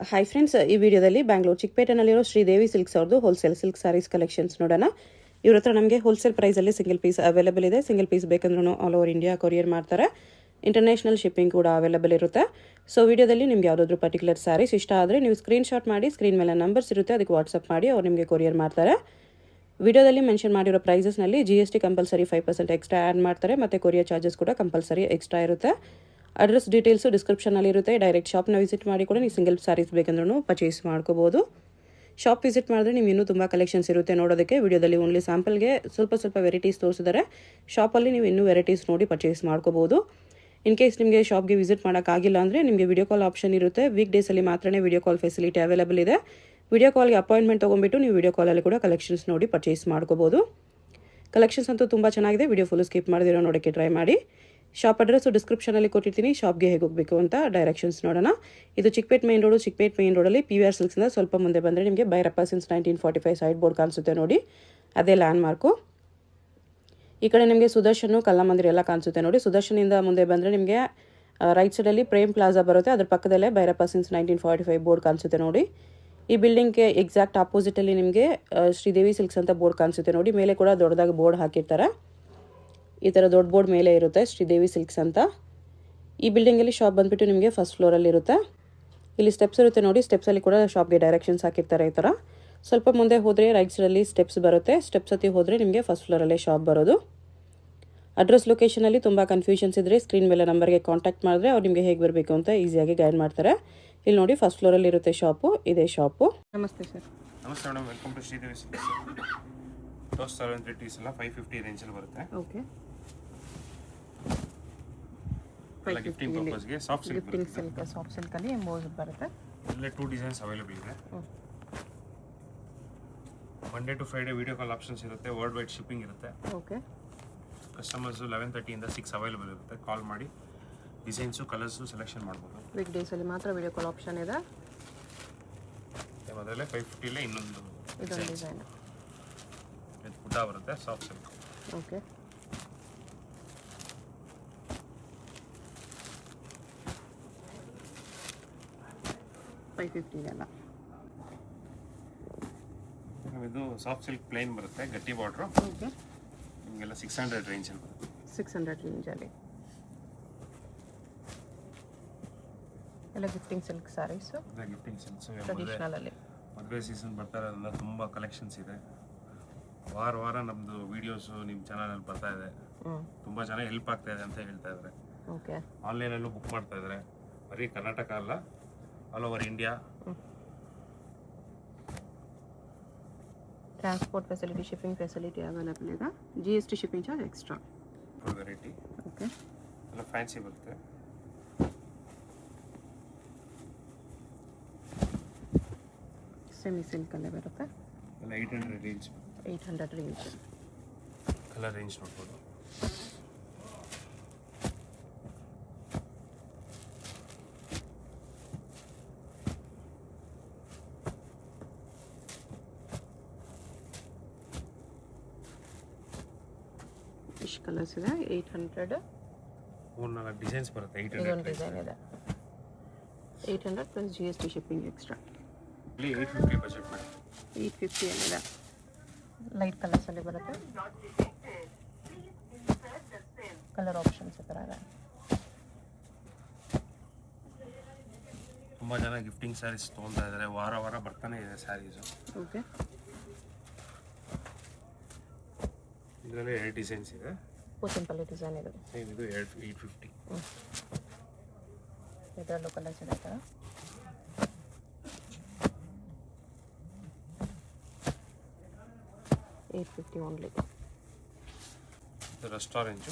Hi friends, ಈ ವಿಡಿಯೋದಲ್ಲಿ ಬ್ಯಾಂಗ್ಳೂರು ಚಿಕ್ಕಪೇಟೆನಲ್ಲಿರೋ ಶ್ರೀದೇವಿ ಸಿಲ್ಕ್ಸ್ ಅವ್ರದ್ದು ಹೋಲ್ಸೇಲ್ ಸಿಲ್ಕ್ ಸ್ಯಾರೀಸ್ ಕಲೆಕ್ಷನ್ಸ್ ನೋಡೋಣ. ಇವ್ರ ಹತ್ರ ನಮಗೆ ಹೋಲ್ಸೇಲ್ ಪ್ರೈಸಲ್ಲಿ ಸಿಂಗಲ್ ಪೀಸ್ ಅವೈಲೇಬಲ್ ಇದೆ. ಸಿಂಗಲ್ ಪೀಸ್ ಬೇಕಂದ್ರೂ ಆಲ್ ಓವರ್ ಇಂಡಿಯಾ ಕೊರಿಯರ್ ಮಾಡ್ತಾರೆ. ಇಂಟರ್ನ್ಯಾಷನಲ್ ಶಿಪ್ಪಿಂಗ್ ಕೂಡ ಅವೈಲೇಬಲ್ ಇರುತ್ತೆ. ಸೊ ವಿಡಿಯೋದಲ್ಲಿ ನಿಮ್ಗೆ ಯಾವುದಾದ್ರೂ ಪರ್ಟಿಕ್ಯುಲರ್ ಸ್ಯಾರೀಸ್ ಇಷ್ಟ ಆದರೆ ನೀವು ಸ್ಕ್ರೀನ್ಶಾಟ್ ಮಾಡಿ, ಸ್ಕ್ರೀನ್ ಮೇಲೆ ನಂಬರ್ಸ್ ಇರುತ್ತೆ, ಅದಕ್ಕೆ ವಾಟ್ಸಪ್ ಮಾಡಿ ಅವ್ರು ನಿಮಗೆ ಕೊರಿಯರ್ ಮಾಡ್ತಾರೆ. ವಿಡಿಯೋದಲ್ಲಿ ಮೆನ್ಷನ್ ಮಾಡಿರೋ ಪ್ರೈಸಸ್ನಲ್ಲಿ GST ಕಂಪಲ್ಸರಿ 5% ಎಕ್ಸ್ಟ್ರಾ ಆ್ಯಡ್ ಮಾಡ್ತಾರೆ, ಮತ್ತು ಕೊರಿಯರ್ ಚಾರ್ಜಸ್ ಕೂಡ ಕಂಪಲ್ಸರಿ ಎಕ್ಸ್ಟ್ರಾ ಇರುತ್ತೆ. ಅಡ್ರೆಸ್ ಡೀಟೇಲ್ಸು ಡಿಸ್ಕ್ರಿಪ್ಷನಲ್ಲಿ ಇರುತ್ತೆ. ಡೈರೆಕ್ಟ್ ಶಾಪ್ನ ವಿಸಿಟ್ ಮಾಡಿ ಕೂಡ ನೀವು ಸಿಂಗಲ್ ಸ್ಯಾರೀಸ್ ಬೇಕಂದ್ರೂ ಪರ್ಚೇಸ್ ಮಾಡ್ಕೋಬೋದು. ಶಾಪ್ ವಿಸಿಟ್ ಮಾಡಿದ್ರೆ ನೀವು ಇನ್ನೂ ತುಂಬ ಕಲೆಕ್ಷನ್ಸ್ ಇರುತ್ತೆ ನೋಡೋದಕ್ಕೆ. ವಿಡಿಯೋದಲ್ಲಿ ಓನ್ಲಿ ಸ್ಯಾಂಪಲ್ಗೆ ಸ್ವಲ್ಪ ವೆರೈಟೀಸ್ ತೋರಿಸಿದ್ದಾರೆ. ಶಾಪಲ್ಲಿ ನೀವು ಇನ್ನೂ ವೆರೈಟೀಸ್ ನೋಡಿ ಪರ್ಚೇಸ್ ಮಾಡ್ಕೋಬೋದು. ಇನ್ ಕೇಸ್ ನಿಮಗೆ ಶಾಪ್ಗೆ ವಿಸಿಟ್ ಮಾಡೋಕ್ಕಾಗಿಲ್ಲ ಅಂದರೆ ನಿಮಗೆ ವಿಡಿಯೋ ಕಾಲ್ ಆಪ್ಷನ್ ಇರುತ್ತೆ. ವೀಕ್ ಡೇಸಲ್ಲಿ ಮಾತ್ರ ವಿಡಿಯೋ ಕಾಲ್ ಫೆಸಿಲಿಟಿ ಅವೈಲೇಬಲ್ ಇದೆ. ವಿಡಿಯೋ ಕಾಲ್ಗೆ ಅಪಾಯಿಂಟ್ಮೆಂಟ್ ತೊಗೊಂಡ್ಬಿಟ್ಟು ನೀವು ವಿಡಿಯೋ ಕಾಲಲ್ಲಿ ಕೂಡ ಕಲೆಕ್ಷನ್ಸ್ ನೋಡಿ ಪರ್ಚೇಸ್ ಮಾಡ್ಕೋಬೋದು. ಕಲೆಕ್ಷನ್ಸ್ ಅಂತೂ ತುಂಬ ಚೆನ್ನಾಗಿದೆ. ವಿಡಿಯೋ ಫುಲ್ ಸ್ಕಿಪ್ ಮಾಡಿದಿರೋ ನೋಡೋಕ್ಕೆ ಟ್ರೈ ಮಾಡಿ. ಶಾಪ್ ಅಡ್ರೆಸ್ಸು ಡಿಸ್ಕ್ರಿಪ್ಷನಲ್ಲಿ ಕೊಟ್ಟಿರ್ತೀನಿ. ಶಾಪ್ಗೆ ಹೇಗೆ ಹೋಗಬೇಕು ಅಂತ ಡೈರೆಕ್ಷನ್ಸ್ ನೋಡೋಣ. ಇದು Chickpet main road. Chickpet main ರೋಡಲ್ಲಿ PVR ಸಿಲ್ಕ್ಸಿಂದ ಸ್ವಲ್ಪ ಮುಂದೆ ಬಂದರೆ ನಿಮಗೆ ಭೈರಪ್ಪ ಸಿನ್ಸ್ 1945 ಸೈಡ್ ಬೋರ್ಡ್ ಕಾಣಿಸುತ್ತೆ ನೋಡಿ, ಅದೇ ಲ್ಯಾಂಡ್ ಮಾರ್ಕು. ಈ ಕಡೆ ನಿಮಗೆ ಸುದರ್ಶನ್, ಕಲ್ಲಮಂದಿರ ಎಲ್ಲ ಕಾಣಿಸುತ್ತೆ ನೋಡಿ. ಸುದರ್ಶನಿಂದ ಮುಂದೆ ಬಂದರೆ ನಿಮಗೆ ರೈಟ್ ಸೈಡಲ್ಲಿ ಪ್ರೇಮ್ ಪ್ಲಾಜಾ ಬರುತ್ತೆ. ಅದ್ರ ಪಕ್ಕದಲ್ಲೇ ಭೈರಪ್ಪ ಸಿನ್ಸ್ 1945 ಬೋರ್ಡ್ ಕಾಣಿಸುತ್ತೆ ನೋಡಿ. ಈ ಬಿಲ್ಡಿಂಗ್ಗೆ ಎಕ್ಸಾಕ್ಟ್ ಆಪೋಸಿಟಲ್ಲಿ ನಿಮಗೆ ಶ್ರೀದೇವಿ ಸಿಲ್ಕ್ಸ್ ಅಂತ ಬೋರ್ಡ್ ಕಾಣಿಸುತ್ತೆ ನೋಡಿ. ಮೇಲೆ ಕೂಡ ದೊಡ್ಡದಾಗಿ ಬೋರ್ಡ್ ಹಾಕಿರ್ತಾರೆ. ಈ ಥರ ದೊಡ್ಡ ಬೋರ್ಡ್ ಮೇಲೆ ಇರುತ್ತೆ ಶ್ರೀದೇವಿ ಸಿಲ್ಕ್ಸ್ ಅಂತ. ಈ ಬಿಲ್ಡಿಂಗಲ್ಲಿ ಶಾಪ್ ಬಂದುಬಿಟ್ಟು ನಿಮಗೆ ಫಸ್ಟ್ ಫ್ಲೋರಲ್ಲಿ ಇರುತ್ತೆ. ಇಲ್ಲಿ ಸ್ಟೆಪ್ಸ್ ಇರುತ್ತೆ ನೋಡಿ. ಸ್ಟೆಪ್ಸಲ್ಲಿ ಕೂಡ ಶಾಪ್ಗೆ ಡೈರೆಕ್ಷನ್ಸ್ ಹಾಕಿರ್ತಾರೆ ಈ ಥರ. ಸ್ವಲ್ಪ ಮುಂದೆ ಹೋದರೆ ರೈಟ್ ಸೈಡಲ್ಲಿ ಸ್ಟೆಪ್ಸ್ ಬರುತ್ತೆ. ಸ್ಟೆಪ್ಸ್ ಹತ್ತಿ ಹೋದರೆ ನಿಮಗೆ ಫಸ್ಟ್ ಫ್ಲೋರಲ್ಲೇ ಶಾಪ್ ಬರೋದು. ಅಡ್ರೆಸ್ ಲೊಕೇಶನಲ್ಲಿ ತುಂಬ ಕನ್ಫ್ಯೂಷನ್ಸ್ ಇದ್ದರೆ ಸ್ಕ್ರೀನ್ ಮೇಲೆ ನಂಬರ್ಗೆ ಕಾಂಟ್ಯಾಕ್ಟ್ ಮಾಡಿದ್ರೆ ಅವ್ರು ನಿಮಗೆ ಹೇಗೆ ಬರಬೇಕು ಅಂತ ಈಸಿಯಾಗಿ ಗೈಡ್ ಮಾಡ್ತಾರೆ. ಇಲ್ಲಿ ನೋಡಿ ಫಸ್ಟ್ ಫ್ಲೋರಲ್ಲಿ ಇರುತ್ತೆ ಶಾಪು, ಇದೇ ಶಾಪು. ನಮಸ್ತೆ ಸರ್. ನಮಸ್ತೆ madam, welcome to Sridevi silks. ಟೋಸ್ಟ್ 730 ಎಲ್ಲ 550 ರೇಂಜಲ್ಲಿ ಬರುತ್ತೆ. ಓಕೆ, ಗಿಫ್ಟಿಂಗ್ ಪರ್ಪಸ್ಗೆ soft silk gifting silk, soft ಸಿಲ್ಕಲ್ಲಿ ಎಂಬೋಸ್ ಬರುತ್ತೆ. ಎಲ್ಲ 2 ಡಿಸೈನ್ಸ್ ಅವೈಲೇಬಲ್ ಇದೆ. Monday to Friday video call options ಇರುತ್ತೆ. ವರ್ಲ್ಡ್ ವೈಡ್ ಶಿಪ್ಪಿಂಗ್ ಇರುತ್ತೆ. ಓಕೆ, ಕಸ್ಟಮರ್ಸು 11:30 ಇಂದ 6 ಅವೈಲೇಬಲ್ ಇರುತ್ತೆ. ಕಾಲ್ ಮಾಡಿ ಡಿಸೈನ್ಸು ಕಲರ್ಸು ಸೆಲೆಕ್ಷನ್ ಮಾಡ್ಬೋದು. ವೀಕ್ ಡೇಸಲ್ಲಿ ಮಾತ್ರ ವಿಡಿಯೋ ಕಾಲ್ ಆಪ್ಷನ್ ಇದೆ. ಮೊದಲೇ 550 ಇನ್ನೊಂದು ಡಿಸೈನ್ ಇದು ಗುಡ್ಡ ಬರುತ್ತೆ, ಸಾಫ್ಟ್ ಸಿಲ್ಕ್. ಓಕೆ, $550 ಇದು ಸಾಫ್ಟ್ ಸಿಲ್ಕ್ ಪ್ಲೇನ್ ಬರುತ್ತೆ, ಗಟ್ಟಿ ಬಾರ್ಡ್ರು. ಓಕೆ, ನಿಮಗೆಲ್ಲ 600 ರೇಂಜಲ್ಲಿ ಬರುತ್ತೆ. 600 ರೇಂಜಲ್ಲಿ ಎಲ್ಲ gifting silk sarees, gifting silks. ಟ್ರೆಡಿಷನಲಲ್ಲಿ ಮದುವೆ ಸೀಸನ್ ಬರ್ತಾ ಇರೋದ್ರಿಂದ ತುಂಬ ಕಲೆಕ್ಷನ್ಸ್ ಇದೆ. ವಾರ ನಮ್ಮದು ವೀಡಿಯೋಸು ನಿಮ್ಮ ಚಾನಲಲ್ಲಿ ಬರ್ತಾ ಇದೆ. ತುಂಬ ಚೆನ್ನಾಗಿ ಹೆಲ್ಪ್ ಆಗ್ತಾ ಇದೆ ಅಂತ ಹೇಳ್ತಾ ಇದ್ದಾರೆ. ಓಕೆ, ಆನ್ಲೈನಲ್ಲೂ ಬುಕ್ ಮಾಡ್ತಾ ಇದ್ದಾರೆ. ಬರೀ ಕರ್ನಾಟಕ ಅಲ್ಲ, all over India. Transport facility, shipping facility available ಇದೆ. GST shipping charge extra. Variety okay, ಎಲ್ಲ ಫ್ಯಾನ್ಸಿ ಬರುತ್ತೆ. ಸೆಮಿ ಸಿಲ್ಕಲ್ಲೇ ಬರುತ್ತೆ. ಎಲ್ಲ 800 ರೇಂಜ್. 800 ರೇಂಜ್. ಕಲರ್ ರೇಂಜ್ ನೋಡ್ಬೋದು. ಇಷ್ಟು ಕಲರ್ಸ್ ಇದೆ. 800 4 ಡಿಸೈನ್ಸ್ ಬರುತ್ತೆ. 800 ಇದೊಂದು ಡಿಸೈನ್ ಇದೆ. 800 plus GST shipping extra. 850 budget ಮಾಡಿ. 850 ಏನಿದೆ. ಲೈಟ್ ಕಲರ್ಸಲ್ಲಿ ಬರುತ್ತೆ. ಕಲರ್ ಆಪ್ಷನ್ಸ್ ಈ ಥರ ಇದೆ. ತುಂಬ ಜನ ಗಿಫ್ಟಿಂಗ್ ಸ್ಯಾರೀಸ್ ತೊಗೊಳ್ತಾ ಇದ್ದಾರೆ. ವಾರ ಬರ್ತಾನೆ ಇದೆ ಸ್ಯಾರೀಸು. ಓಕೆ, ಇದರಲ್ಲಿ 2 ಡಿಸೈನ್ಸ್ ಇದೆ. ಸಿಂಪಲ್ ಡಿಸೈನ್ ಇದೆ. ಸೇಮ್ ಇದು 850. ಇದರಲ್ಲೂ ಕಲರ್ಸ್ ಇದೆ ಥರ. $850 ಓನ್ಲಿ. ಇದು ರೆಸ್ಟೋರೆಂಟು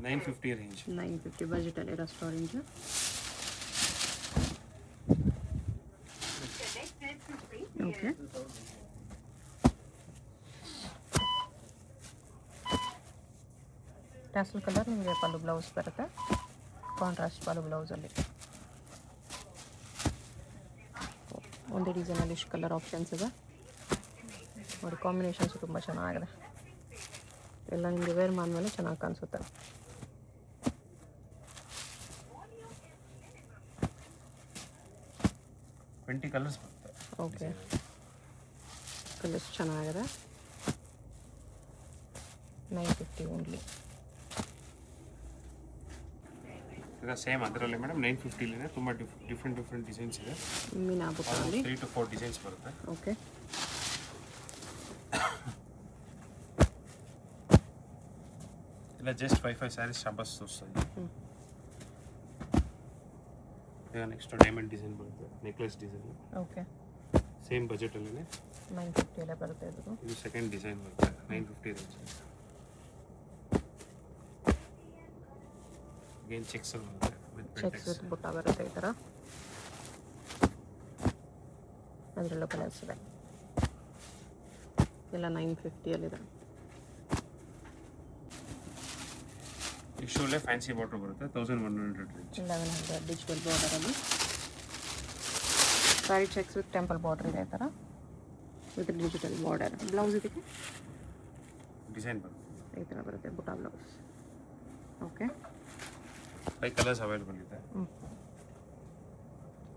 950 ರೇಂಜ್. 950 ಬಜೆಟಲ್ಲಿ ರೆಸ್ಟೋರೆಂಟ್. ಓಕೆ, ಟ್ಯಾಸಲ್ ಕಲರ್ ನಿಮಗೆ ಪಲ್ಲು ಬ್ಲೌಸ್ ಬರುತ್ತೆ. ಕಾಂಟ್ರಾಸ್ಟ್ ಪಲ್ಲು ಬ್ಲೌಸಲ್ಲಿ ಒಂದೇ ಡಿಸೈನಲ್ಲಿ ಇಷ್ಟು ಕಲರ್ ಆಪ್ಷನ್ಸ್ ಇದೆ ನೋಡಿ. ಕಾಂಬಿನೇಷನ್ಸು ತುಂಬ ಚೆನ್ನಾಗಿದೆ. ಎಲ್ಲ ನಿಮಗೆ ವೇರ್ ಮಾಡಿದ್ಮೇಲೆ ಚೆನ್ನಾಗಿ ಕಾಣಿಸುತ್ತೆ. 20 ಕಲರ್ಸ್ ಬರುತ್ತೆ. ಓಕೆ, ಕಲರ್ಸ್ ಚೆನ್ನಾಗಿದೆ. 950 ಓನ್ಲಿ. ಈಗ ಸೇಮ್ ಅದರಲ್ಲಿ ಮೇಡಮ್ 950 ತುಂಬ ಡಿಫ್ರೆಂಟ್ ಡಿಸೈನ್ಸ್ ಇದೆ. ಮೀನಾ ಬುಟ್ಟಾದಲ್ಲಿ 3 to 4 ಡಿಸೈನ್ಸ್ ಬರುತ್ತೆ. ಓಕೆ, ಇಲ್ಲ ಜಸ್ಟ್ 5 ಸ್ಯಾರೀಸ್ ಶಾಂಪಸ್ ತೋರಿಸ್ತಾ. ಈಗ ನೆಕ್ಸ್ಟ್ ಡೈಮಂಡ್ ಡಿಸೈನ್ ಬರುತ್ತೆ, ನೆಕ್ಲೆಸ್ ಡಿಸೈನ್. ಓಕೆ, ಸೇಮ್ ಬಜೆಟಲ್ಲೇ 950 ಎಲ್ಲ ಬರುತ್ತೆ. ಇದು ಸೆಕೆಂಡ್ ಡಿಸೈನ್ ಬರುತ್ತೆ 950 ರೇಂಜ್. ಅಗೇನ್ ಚೆಕ್ಸ್ ಬರುತ್ತೆ, ಚೆಕ್ಸ್ ವಿತ್ ಬುಟ್ಟ ಬರುತ್ತೆ ಈ ಥರ. ಅದರಲ್ಲೂ ಕಲರ್ಸ್ ಇದೆ, ಎಲ್ಲ 950 ಟಿಶ್ಯೂಲೇ ಫ್ಯಾನ್ಸಿ ಬಾರ್ಡರ್ ಬರುತ್ತೆ 1100 ರೇಂಜ್. 1100 ಡಿಜಿಟಲ್ ಬಾರ್ಡರಲ್ಲಿ sari checks with temple border ಇದೆ ಈ ಥರ ವಿತ್ ಡಿಜಿಟಲ್ ಬಾರ್ಡರ್. ಬ್ಲೌಸ್ ಇದಕ್ಕೆ ಡಿಸೈನ್ ಬರುತ್ತೆ ಈ ಥರ ಬರುತ್ತೆ, ಬುಟ್ಟ ಬ್ಲೌಸ್. ಓಕೆ, 5 ಕಲರ್ಸ್ ಅವೈಲೇಬಲ್ ಇದೆ.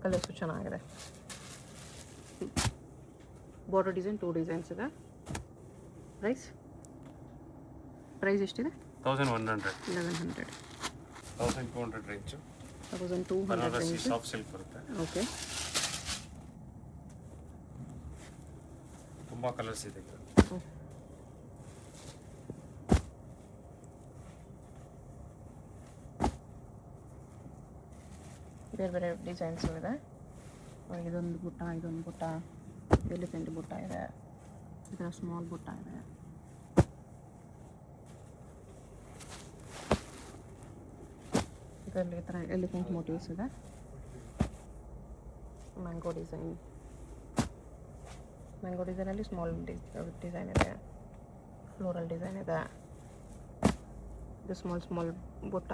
ಕಲರ್ಸು ಚೆನ್ನಾಗಿದೆ. ಬಾರ್ಡರ್ ಡಿಸೈನ್ 2 ಡಿಸೈನ್ಸ್ ಇದೆ. ಪ್ರೈಸ್ ಎಷ್ಟಿದೆ? 1100 1100 1200 range. 1200 Banarasi range. Soft silk ಬರುತ್ತೆ. ಓಕೆ, ತುಂಬಾ ಕಲರ್ಸ್ ಇದೆ. ಬೇರೆ ಬೇರೆ ಡಿಸೈನ್ಸ್ ಇದೆ. ಇದೊಂದು ಬುಟ್ಟ, ಇದೊಂದು ಬುಟ್ಟ, ಎಲಿಫೆಂಟ್ ಬುಟ್ಟ ಇದೆ, ಈ ಥರ ಸ್ಮಾಲ್ ಬುಟ್ಟ ಇದೆ. ಇದರಲ್ಲಿ ಈ ಥರ ಎಲಿಫೆಂಟ್ ಮೋಟಿವ್ಸ್ ಇದೆ. ಮ್ಯಾಂಗೋ ಡಿಸೈನಲ್ಲಿ ಸ್ಮಾಲ್ ಡಿಸೈನ್ ಇದೆ, ಫ್ಲೋರಲ್ ಡಿಸೈನ್ ಇದೆ. ಇದು ಸ್ಮಾಲ್ ಬುಟ್ಟ,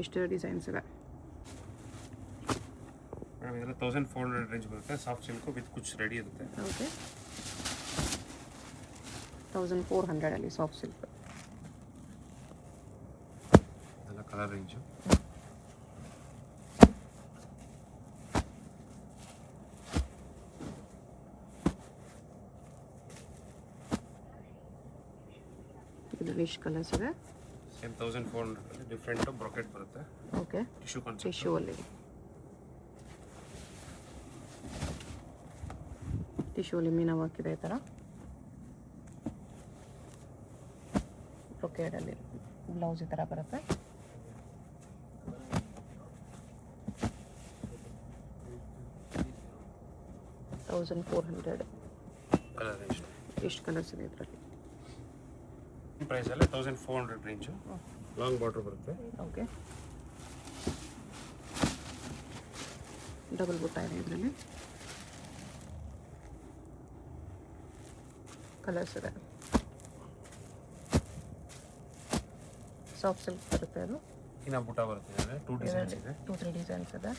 ಎಷ್ಟು ಡಿಸೈನ್ಸ್ ಇದೆ. ಮೇಡಮ್ ಇದೆಲ್ಲ 1400 ರೇಂಜ್ ಬರುತ್ತೆ. Soft silk with Kuch ready ಇರುತ್ತೆ. Okay, 1400 soft silk. ಇದೆಲ್ಲ ಕಲರ್ ರೇಂಜು. ಇದು ವಿಶ್ ಕಲರ್ಸ್ ಇದೆ. ಸೇಮ್ 1400 ಡಿಫ್ರೆಂಟ್ ಬ್ರೊಕೆಟ್ ಬರುತ್ತೆ. Okay, tissue concept. ಟಿಶ್ಯೂ ಅಲ್ಲಿ ಮೀನಾ ವರ್ಕ್ ಇದೆ ಈ ಥರ. ಬ್ರೊಕೇಡಲ್ಲಿ ಬ್ಲೌಸ್ ಈ ಥರ ಬರುತ್ತೆ. $1400 ಕಲರ್ ರೇಂಜ್. ಎಷ್ಟು ಕಲರ್ಸ್ ಇದೆ ಇದರಲ್ಲಿ? ಪ್ರೈಸ್ ಎಲ್ಲ 1400 ರೇಂಜು. ಲಾಂಗ್ ಬಾರ್ಡರ್ ಬರುತ್ತೆ. ಓಕೆ, ಡಬಲ್ ಬುಟ್ಟ ಇದೆ ಇದರಲ್ಲಿ. ಕಲರ್ಸ್ ಇದೆ. ಸಾಫ್ಟ್ ಸಿಲ್ಕ್ ಬರುತ್ತೆ ಅದು. ಇನ್ನ ಬುಟ್ಟ ಬರುತ್ತೆ. 2 ಡಿಸೈನ್ಸ್ ಇದೆ. 2-3 ಡಿಸೈನ್ಸ್ ಇದೆ.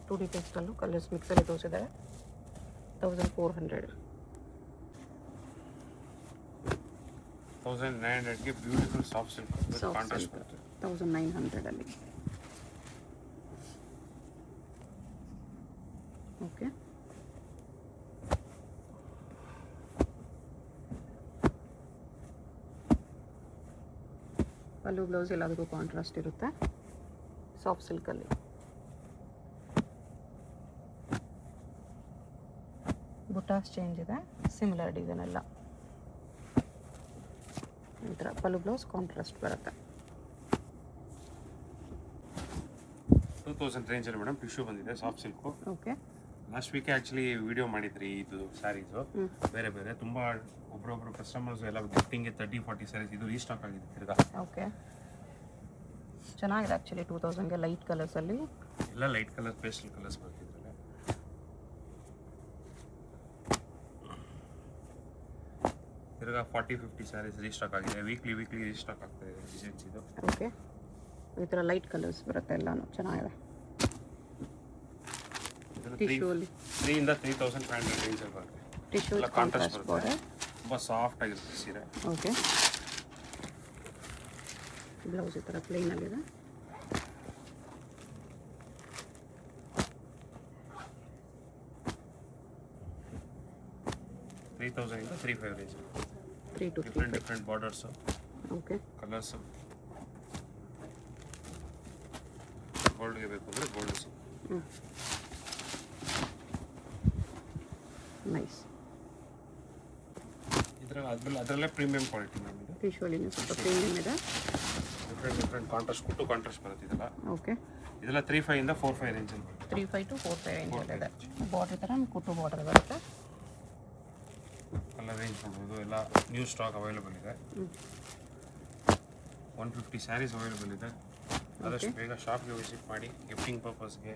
ಟೂ ಡಿಸೈನ್ಸ್ನಲ್ಲೂ ಕಲರ್ಸ್ ಮಿಕ್ಸಲ್ಲಿ ತೋರಿಸಿದ್ದಾರೆ. 1400 1900ಗೆ beautiful soft silk with soft contrast silk. ಬರುತ್ತೆ. 1900 ಓಕೆ, ಪಲ್ಲು ಬ್ಲೌಸ್ ಎಲ್ಲದಕ್ಕೂ ಕಾಂಟ್ರಾಸ್ಟ್ ಇರುತ್ತೆ. ಸಾಫ್ಟ್ ಸಿಲ್ಕಲ್ಲಿ ಬುಟ್ಟಾಸ್ ಚೇಂಜ್ ಇದೆ, ಸಿಮಿಲರ್ ಡಿಸೈನ್ ಎಲ್ಲ. ಈ ಥರ ಪಲ್ಲು ಬ್ಲೌಸ್ ಕಾಂಟ್ರಾಸ್ಟ್ ಬರುತ್ತೆ. 2000 ರೇಂಜಲ್ಲಿ ಮೇಡಮ್ ಟಿಶ್ಯೂ ಬಂದಿದೆ soft silk. Okay, last week actually video ಮಾಡಿದ್ರಿ ಇದು ಸ್ಯಾರೀಸು ಬೇರೆ ತುಂಬ ಒಬ್ಬರೊಬ್ಬರು ಕಸ್ಟಮರ್ಸ್ ಎಲ್ಲ ಗಿಫ್ಟಿಂಗ್ಗೆ 30-40 ಸ್ಯಾರೀಸ್ ಇದು ರೀಸ್ಟಾಕ್ ಆಗಿದೆ ತಿರ್ಗಾ. ಓಕೆ, ಚೆನ್ನಾಗಿದೆ ಆ್ಯಕ್ಚುಲಿ. 2000ಗೆ ಲೈಟ್ ಕಲರ್ಸಲ್ಲಿ ಎಲ್ಲ ಲೈಟ್ ಕಲರ್ ಪೇಸ್ಟಲ್ ಕಲರ್ಸ್ ಬರ್ತಿದ್ರಲ್ಲ. ತಿರ್ಗಾ 40-50 ಸ್ಯಾರೀಸ್ ರೀಸ್ಟಾಕ್ ಆಗಿದೆ. ವೀಕ್ಲಿ ರೀಸ್ಟಾಕ್ ಆಗ್ತಾ ಇದೆ ಡಿಸೈನ್ಸ್ ಇದು. ಓಕೆ, ಈ ಥರ ಲೈಟ್ ಕಲರ್ಸ್ ಬರುತ್ತೆ ಎಲ್ಲನೂ ಚೆನ್ನಾಗಿದೆ. ಟಿಶ್ಯೂ ಅಲ್ಲಿ 3,000 ಇಂದ 3,500 ರೇಂಜಲ್ಲಿ ಬರುತ್ತೆ. ಟಿಶ್ಯೂ ಎಲ್ಲ ಕಾಂಟ್ರಾಸ್ಟ್ ಬಾರ್ಡರ್. ತುಂಬ ಸಾಫ್ಟ್ ಆಗಿರುತ್ತೆ ಸೀರೆ. ಓಕೆ, ಬ್ಲೌಸ್ ಈ ಥರ ಪ್ಲೇನಲ್ಲಿದೆ. $3,000 $3,500 range. 3 to 3. Different borders, okay, colours. ಗೋಲ್ಡ್ಗೆ ಬೇಕು ಅಂದರೆ ಗೋಲ್ಡ್ಸು. ನೈಸ್. ಅದರಲ್ಲೇ ಪ್ರೀಮಿಯಂ ಕ್ವಾಲಿಟಿ ಮ್ಯಾಮ್ ಇದು. ವಿಶ್ವಲಿನ ಸ್ವಲ್ಪ ಪ್ರೀಮಿಯಮ್ ಇದೆ. ಡಿಫ್ರೆಂಟ್ ಕಾಂಟ್ರಾಸ್ಟ್, ಕುಟ್ಟು ಕಾಂಟ್ರಾಸ್ಟ್ ಬರುತ್ತೆ ಇದೆಲ್ಲ. ಓಕೆ, ಇದೆಲ್ಲ 3,500 ಇಂದ 4,500 ರೇಂಜಲ್ಲಿ ಬರುತ್ತೆ. 3,500 to 4,500 ರೇಂಜ್ ಇದೆ. ಬಾರ್ಡರ್ ಥರ ಕುಟ್ಟು ಬಾರ್ಡರ್ ಬರುತ್ತೆ. ಕಲರ್ ರೇಂಜ್ ನೋಡ್ಬೋದು, ಎಲ್ಲ ನ್ಯೂ ಸ್ಟಾಕ್ ಅವೈಲೇಬಲ್ ಇದೆ. 150 ಸ್ಯಾರೀಸ್ ಅವೈಲೇಬಲ್ ಇದೆ. ಆದಷ್ಟು ಬೇಗ ಶಾಪ್ಗೆ ವಿಸಿಟ್ ಮಾಡಿ. ಗಿಫ್ಟಿಂಗ್ ಪರ್ಪಸ್ಗೆ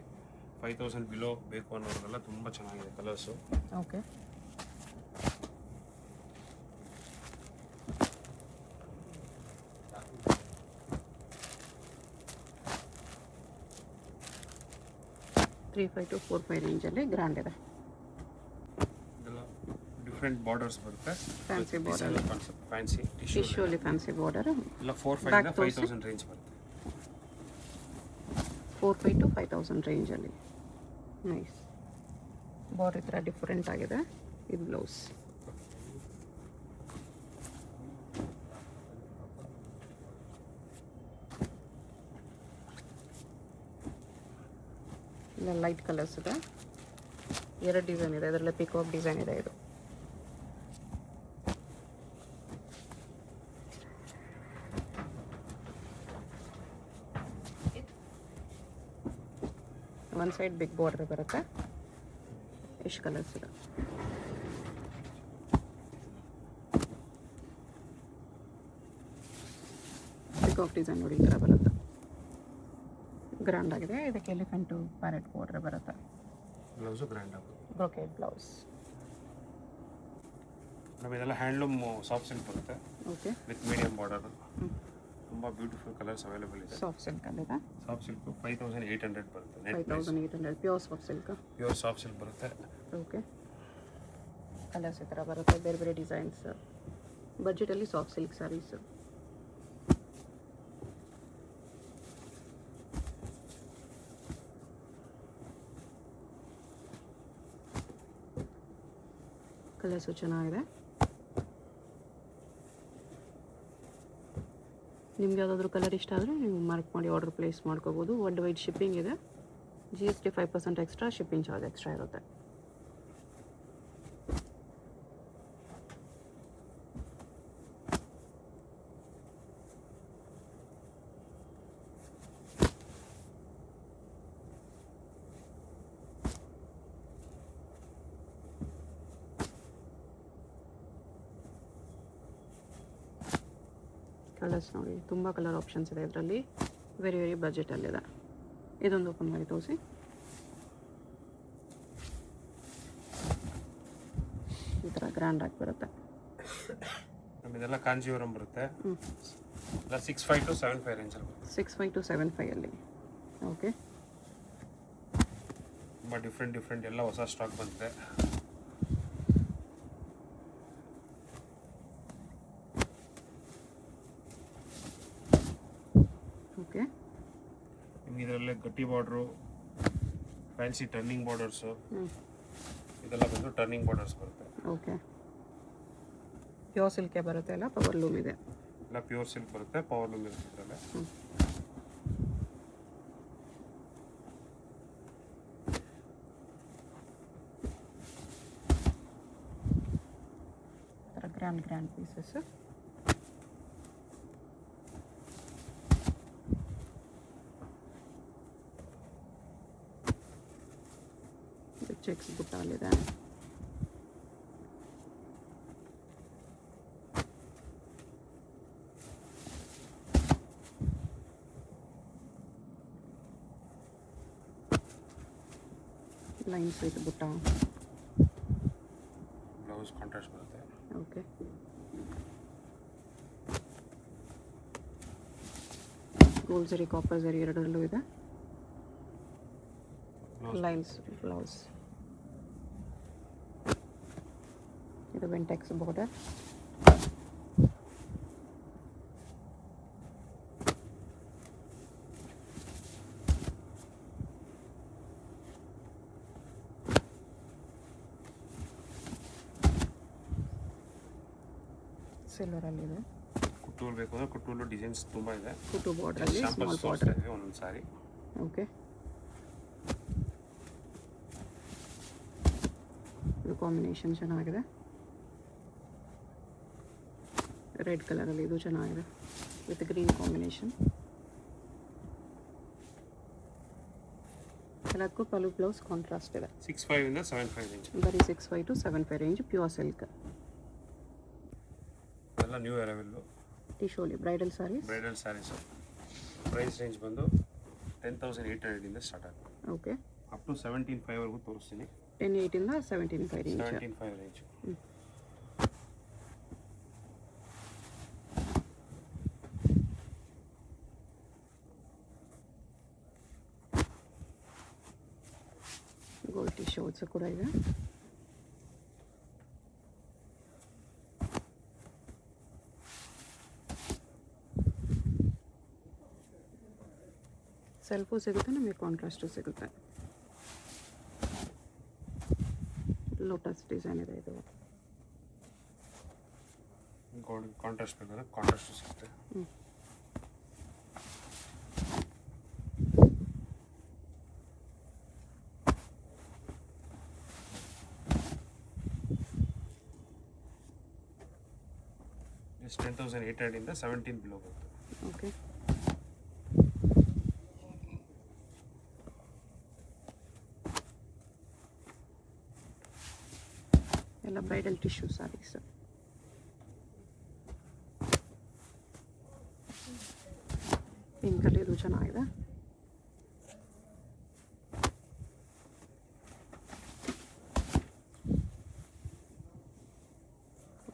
5,000 ಬಿಲೋ ಬೇಕು ಅನ್ನೋರಿಗೆಲ್ಲ ತುಂಬ ಚೆನ್ನಾಗಿದೆ ಕಲರ್ಸು. ಓಕೆ, $3,500 to $4,500 ರೇಂಜಲ್ಲಿ ಗ್ರ್ಯಾಂಡ್ ಇದೆ. ಇದೆಲ್ಲ ಡಿಫ್ರೆಂಟ್ ಬಾರ್ಡರ್ಸ್ ಬರುತ್ತೆ. ಫ್ಯಾನ್ಸಿ ಬಾರ್ಡರ್, ಫ್ಯಾನ್ಸಿ ಟಿಶ್ಯೂಲಿ ಫ್ಯಾನ್ಸಿ ಬಾರ್ಡರ್. ಎಲ್ಲ 4,500 ಇಂದ 5,000 ರೇಂಜ್ ಬರುತ್ತೆ. 4,500 to 5,000 ರೇಂಜಲ್ಲಿ. ನೈಸ್. ಬಾರ್ಡರ್ ಈ ಥರ ಡಿಫ್ರೆಂಟ್ ಆಗಿದೆ. ಇದು ಬ್ಲೌಸ್. ಇಲ್ಲ ಲೈಟ್ ಕಲರ್ಸ್ ಇದೆ. 2 ಡಿಸೈನ್ ಇದೆ. ಅದರಲ್ಲೇ ಪಿಕಾಕ್ ಡಿಸೈನ್ ಇದೆ. ಇದು ಒಂದು ಸೈಡ್ ಬಿಗ್ ಬಾರ್ಡರ್ ಬರುತ್ತೆ. ಎಷ್ಟು ಕಲರ್ಸ್ ಇದೆ. ಪಿಕಾಕ್ ಡಿಸೈನ್ ನೋಡಿ ಈ ಥರ ಬರುತ್ತೆ. ಗ್ರ್ಯಾಂಡ್ ಆಗಿದೆ. ಇದಕ್ಕೆ ಎಲಿಫೆಂಟು ಪ್ಯಾರೆಟ್ ಬಾರ್ಡರ್ ಬರುತ್ತೆ. ಬ್ಲೌಸು ಗ್ರ್ಯಾಂಡ್ ಆಗುತ್ತೆ. Brocade blouse. ನಮಗೆ ಇದೆಲ್ಲ ಹ್ಯಾಂಡ್ಲೂಮ್ ಸಾಫ್ಟ್ ಸಿಲ್ಕ್ ಬರುತ್ತೆ. Okay, with medium border. ತುಂಬ ಬ್ಯೂಟಿಫುಲ್ ಕಲರ್ಸ್ ಅವೈಲೇಬಲ್ ಇದೆ. ಸಾಫ್ಟ್ ಸಿಲ್ಕ್ ಅಲ್ಲಿದೆ. ಸಾಫ್ಟ್ ಸಿಲ್ಕ್ 5,800 ಬರುತ್ತೆ. 5,800 pure soft silk. Pure soft silk ಬರುತ್ತೆ. ಓಕೆ, ಕಲರ್ಸ್ ಈ ಥರ ಬರುತ್ತೆ. ಬೇರೆ ಬೇರೆ ಡಿಸೈನ್ಸ್. ಬಜೆಟಲ್ಲಿ ಸಾಫ್ಟ್ ಸಿಲ್ಕ್ ಸ್ಯಾರೀಸ್. ಕಲರ್ಸು ಚೆನ್ನಾಗಿದೆ. ನಿಮ್ಗೆ ಯಾವುದಾದ್ರೂ ಕಲರ್ ಇಷ್ಟ ಆದರೆ ನೀವು ಮಾರ್ಕ್ ಮಾಡಿ ಆರ್ಡರ್ ಪ್ಲೇಸ್ ಮಾಡ್ಕೋಬೋದು. ವರ್ಲ್ಡ್ ವೈಡ್ ಶಿಪ್ಪಿಂಗ್ ಇದೆ. GST 5% extra, shipping charge extra ಇರುತ್ತೆ. ಕಲರ್ಸ್ ನೋಡಿ, ತುಂಬ ಕಲರ್ ಆಪ್ಷನ್ಸ್ ಇದೆ ಇದರಲ್ಲಿ. ವೆರಿ ವೆರಿ ಬಜೆಟಲ್ಲಿದೆ. ಇದೊಂದು ಓಪನ್ ಮಾಡಿ ತೋರಿಸಿ. ಈ ಥರ ಗ್ರ್ಯಾಂಡ್ ಆಗಿ ಬರುತ್ತೆ. ನಮ್ಮದೆಲ್ಲ ಕಾಂಜೀವರಂ ಬರುತ್ತೆ. ಎಲ್ಲ 6,500 to 7,500 ರೇಂಜಲ್ಲಿ ಬರುತ್ತೆ. 6,500 to 7,500 ಅಲ್ಲಿ. ಓಕೆ, ತುಂಬ ಡಿಫ್ರೆಂಟ್ ಎಲ್ಲ ಹೊಸ ಸ್ಟಾಕ್ ಬಂದಿದೆ. ಓಕೆ, ನಿಮ್ಗೆ ಇದರಲ್ಲೇ ಗಟ್ಟಿ ಬಾರ್ಡ್ರು, ಫ್ಯಾನ್ಸಿ ಟರ್ನಿಂಗ್ ಬಾರ್ಡರ್ಸು, ಇದೆಲ್ಲ ಬಂದು ಟರ್ನಿಂಗ್ ಬಾರ್ಡರ್ಸ್ ಬರುತ್ತೆ. ಓಕೆ, ಪ್ಯೂರ್ ಸಿಲ್ಕೆ ಬರುತ್ತೆ. ಎಲ್ಲ ಪವರ್ ಲೂಮ್ ಇದೆ. ಎಲ್ಲ ಪ್ಯೂರ್ ಸಿಲ್ಕ್ ಬರುತ್ತೆ. ಪವರ್ ಲೂಮ್ ಇರುತ್ತೆ ಇದರಲ್ಲೇ. Grand pieces. ಚೆಕ್ಸ್ ಬುಟ್ಟಾಲಿದೆ. ಲೈನ್ಸ್ ವಿತ್ ಬುಟ್ಟ. ಬ್ಲೌಸ್ ಕಾಂಟ್ರಾಸ್ಟ್ ಬರುತ್ತೆ. Okay, gold zari, copper zari ಎರಡರಲ್ಲೂ ಇದೆ. Lines blouse. ಇದು ಬೆಂಟೆಕ್ಸ್ ಬಾರ್ಡರ್. ಸಿಲ್ವರಲ್ಲಿದೆ. ಕುಟ್ಟೂಲ್ ಬೇಕು ಅಂದರೆ ಕುಟ್ಟೂಲು ಡಿಸೈನ್ಸ್ ತುಂಬ ಇದೆ. ಕುಟು ಬಾರ್ಡ್ರಲ್ಲಿ ಸ್ಮಾಲ್ ಬಾರ್ಡರ್. ಒಂದೊಂದು ಸಾರಿ. ಓಕೆ, ಇದು ಕಾಂಬಿನೇಷನ್ ಚೆನ್ನಾಗಿದೆ. ರೆಡ್ ಕಲರಲ್ಲಿ ಇದು ಚೆನ್ನಾಗಿದೆ ವಿತ್ ಗ್ರೀನ್ ಕಾಂಬಿನೇಷನ್. ಎಲ್ಲದಕ್ಕೂ ಪಲ್ಲು ಬ್ಲೌಸ್ ಕಾಂಟ್ರಾಸ್ಟ್ ಇದೆ. 6.5 ಇಂದ 7.5 ರೇಂಜ್. ಬರೀ 6.5 to 7.5 ರೇಂಜ್, ಪ್ಯೂರ್ ಸಿಲ್ಕ್. ಎಲ್ಲ ನ್ಯೂ ಅರೈವಲ್ಲು. ಟಿಶೋಲಿ bridal saris. Bridal saris price range ಬಂದು 10,800 ಇಂದ ಸ್ಟಾರ್ಟ್ ಆಗುತ್ತೆ. ಓಕೆ, ಅಪ್ ಟು 17,500 ವರೆಗೂ ತೋರಿಸ್ತೀನಿ. 10,800 ಇಂದ 17,500 ರೇಂಜ್. 17,500 ರೇಂಜ್. ಗೋಲ್ಡ್ ಟಿಶೋಸ್ ಕೂಡ ಇದೆ. ಸೆಲ್ಫು ಸಿಗುತ್ತೆ, ನಮಗೆ ಕಾಂಟ್ರಾಸ್ಟು ಸಿಗುತ್ತೆ. ಲೋಟಸ್ ಡಿಸೈನ್ ಇದೆ ಇದು. ಗೋಲ್ಡ್ ಕಾಂಟ್ರಾಸ್ಟ್ ಬೇಕಾದ್ರೆ ಕಾಂಟ್ರಾಸ್ಟ್ ಸಿಗುತ್ತೆ. ಜಸ್ಟ್ 10,800 ಇಂದ 17 ಬಿಲೋ ಬರುತ್ತೆ. ಓಕೆ, ಎಲ್ಲ ಬ್ರೈಡಲ್ ಟಿಶ್ಯೂ ಸ್ಯಾರೀಸ್. ಪಿಂಕಲ್ಲಿ ಇದು ಚೆನ್ನಾಗಿದೆ.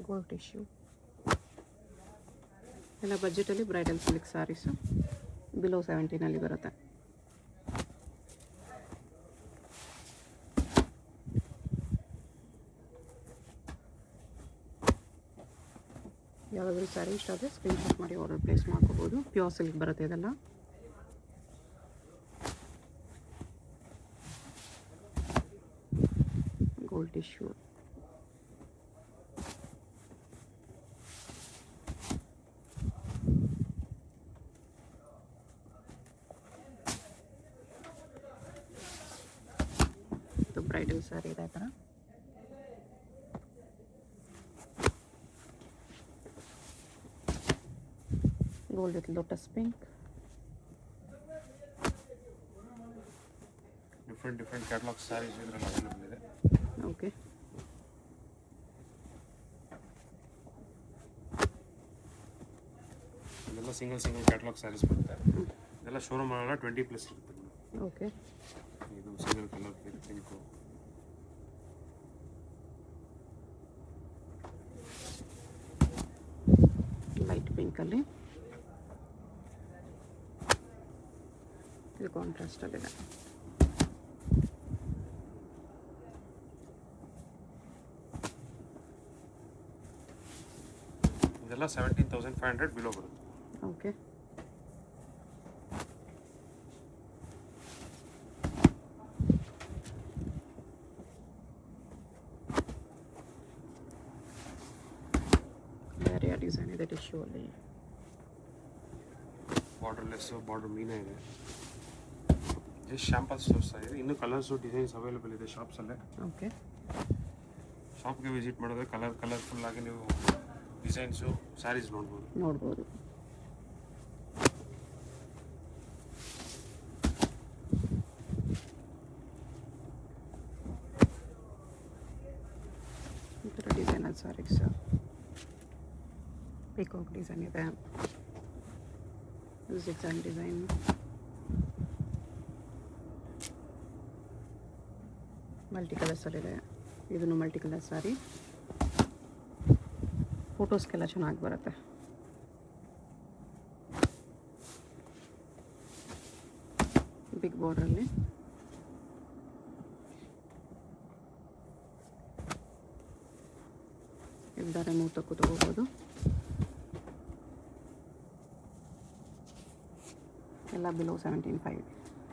ಗೋಲ್ಡ್ ಟಿಶ್ಯೂ ಎಲ್ಲ ಬಜೆಟಲ್ಲಿ ಬ್ರೈಡಲ್ ಸಿಲ್ಕ್ ಸ್ಯಾರೀಸು ಬಿಲೋ 17 ಬರುತ್ತೆ. ಯಾವುದಾದ್ರೂ ಸ್ಯಾರಿ ಇಷ್ಟ ಆದರೆ ಸ್ಕ್ರೀನ್ಶಾಟ್ ಮಾಡಿ ಆರ್ಡರ್ ಪ್ಲೇಸ್ ಮಾಡ್ಕೋಬೋದು. ಪ್ಯೂರ್ ಸಿಲ್ಕ್ ಬರುತ್ತೆ ಇದೆಲ್ಲ. Gold tissue. ಇದು ಬ್ರೈಡಲ್ ಸ್ಯಾರಿ ಇದೆ ಥರ. Gold with lotus pink. Different catalogue sarees ಇದರಲ್ಲಿ ಅವೈಲೇಬಲ್ ಇದೆ. ಓಕೆ, ಇದೆಲ್ಲ ಸಿಂಗಲ್ ಕ್ಯಾಟಲಾಗ್ ಸ್ಯಾರೀಸ್ ಬರುತ್ತೆ. ಇದೆಲ್ಲ ಶೋರೂಮ್ ಅಲ್ಲ 20+ ಇರುತ್ತೆ. ಓಕೆ, ಇದು ಸಿಂಗಲ್ ಕಲರ್ ಪಿಂಕು. ಲೈಟ್ ಪಿಂಕಲ್ಲಿ ಇದು ಕಾಂಟ್ರಾಸ್ಟಲ್ಲಿದೆ. ಇದೆಲ್ಲ 17,500 ಬಿಲೋ ಬರುತ್ತೆ. ಓಕೆ, ಬೇರೆ ಡಿಸೈನ್ ಇದೆ ಟಿಶ್ಯೂ ಅಲ್ಲಿ. ಬಾರ್ಡರ್ಲೆಸ್ ಬಾರ್ಡರ್ ಮೀನಾ ಇದೆ. ಜಸ್ಟ್ ಶಾಂಪಲ್ಸ್ ತೋರಿಸ್ತಾ ಇದೆ. ಇನ್ನೂ ಕಲರ್ಸು ಡಿಸೈನ್ಸ್ ಅವೈಲೇಬಲ್ ಇದೆ ಶಾಪ್ಸಲ್ಲೇ. ಓಕೆ, ಶಾಪ್ಗೆ ವಿಸಿಟ್ ಮಾಡಿದ್ರೆ ಕಲರ್ಫುಲ್ ಆಗಿ ನೀವು ಡಿಸೈನ್ಸು ಸ್ಯಾರೀಸ್ ನೋಡ್ಬೋದು. ಈ ಥರ ಡಿಸೈನರ್ ಸ್ಯಾರೀಸ್. ಪಿಕಾಕ್ ಡಿಸೈನ್ ಇದೆ, ಜಿಗ್ಜಾಗ್ ಡಿಸೈನ್. ಮಲ್ಟಿ ಕಲರ್ಸಲ್ಲಿದೆ. ಇದನ್ನು ಮಲ್ಟಿ ಕಲರ್ ಸ್ಯಾರಿ. ಫೋಟೋಸ್ಗೆಲ್ಲ ಚೆನ್ನಾಗಿ ಬರುತ್ತೆ. ಬಿಗ್ ಬಾರ್ಡ್ರಲ್ಲಿ ಬೇಕಾದ್ರೆ ಮೂಟಕ್ಕೂ ತೊಗೋಬೋದು. ಎಲ್ಲ ಬಿಲೋ 17,500.